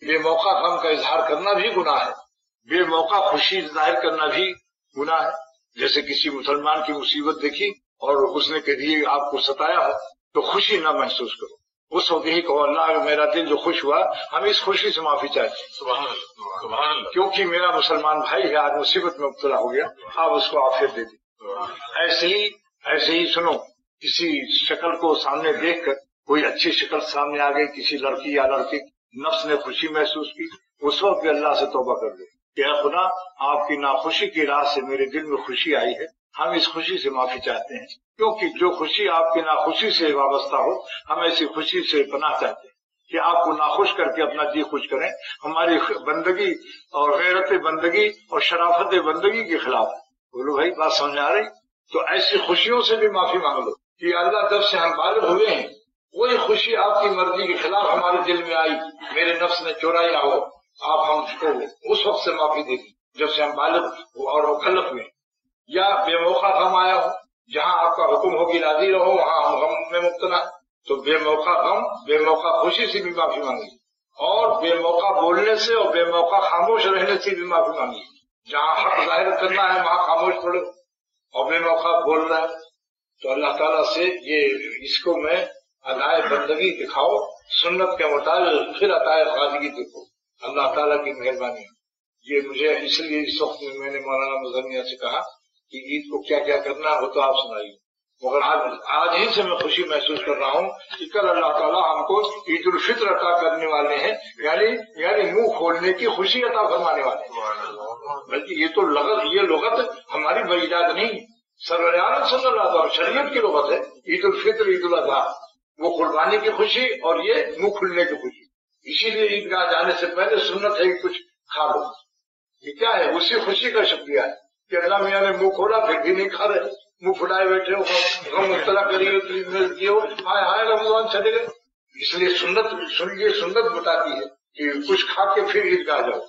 بے موقع غم کا اظہار کرنا بھی گناہ ہے، بے موقع خوشی ظاہر کرنا بھی گناہ ہے۔ جیسے کسی مسلمان کی مصیبت دیکھی اور اس نے کبھی آپ کو ستایا ہو تو خوشی نہ محسوس کرو، اس وقت یہی کہو اللہ میرا دل جو خوش ہوا، ہم اس خوشی سے معافی چاہتے ہیں، سبحان اللہ سبحان اللہ، کیونکہ میرا مسلمان بھائی ہے آج مصیبت میں مبتلا ہو گیا، آپ اس کو عافیت دے دیں۔ ایسے ہی سنو، کسی شکل کو سامنے دیکھ کر کوئی اچھی شکل سامنے آ گئی، کسی لڑکی یا لڑکے، نفس نے خوشی محسوس کی، اس وقت بھی اللہ سے توبہ کر دے کہ اے خدا آپ کی ناخوشی کی راہ سے میرے دل میں خوشی آئی ہے، ہم اس خوشی سے معافی چاہتے ہیں، کیونکہ جو خوشی آپ کی ناخوشی سے وابستہ ہو ہم ایسی خوشی سے پناہ چاہتے ہیں کہ آپ کو ناخوش کر کے اپنا جی خوش کریں، ہماری بندگی اور غیرت بندگی اور شرافت بندگی کے خلاف ہے۔ بولو بھائی بات سمجھ آ رہی؟ تو ایسی خوشیوں سے بھی معافی مانگ لو کہ اللہ جب سے ہم بالغ ہوئے ہیں وہی خوشی آپ کی مرضی کے خلاف ہمارے دل میں آئی، میرے نفس نے چورایا ہو، آپ ہم کو اس وقت سے معافی دے دی جب سے ہم بالغ اور مکلف ہوئے، یا بے موقع غم آیا ہو، جہاں آپ کا حکم ہو کہ راضی رہو وہاں ہم غم میں مبتلا، تو بے موقع غم بے موقع خوشی سے بھی معافی مانگی، اور بے موقع بولنے سے اور بے موقع خاموش رہنے سے بھی معافی مانگی، جہاں حق ظاہر کرنا ہے وہاں خاموش پڑو اور بے موقع بول رہا ہے، تو اللہ تعالیٰ سے یہ اس کو میں ادائے بندگی دکھاؤ سنت کے مطابق، پھر عطائے خواجگی دیکھو، اللہ تعالیٰ کی مہربانی۔ یہ مجھے اس لیے اس وقت میں نے مولانا مظہر سے کہا کہ عید کو کیا کیا کرنا ہے وہ تو آپ سنائیے، مگر آج ہی سے میں خوشی محسوس کر رہا ہوں کہ کل اللہ تعالیٰ ہم کو عید الفطر عطا کرنے والے ہیں، یعنی منہ کھولنے کی خوشی عطا فرمانے والے ہیں، بلکہ یہ لغت ہماری بائیجاد نہیں، سرور عالم صلی اللہ علیہ وسلم شریعت کی لغت ہے، عید الفطر عید الاضحیٰ، وہ قربانی کی خوشی اور یہ منہ کھلنے کی خوشی، اسی لیے عیدگاہ جانے سے پہلے سنت ہے کہ کچھ کھا لو، یہ کیا ہے؟ اسی خوشی کا شکریہ ہے کہ اللہ میاں نے منہ کھولا پھر بھی نہیں کھا رہے، منہ پھلائے بیٹھے ہو، غم مبتلا کریے ہو، ہائے رمضان چلے گئے، اس لیے سنت بتاتی ہے کہ کچھ کھا کے پھر عیدگاہ جاؤ۔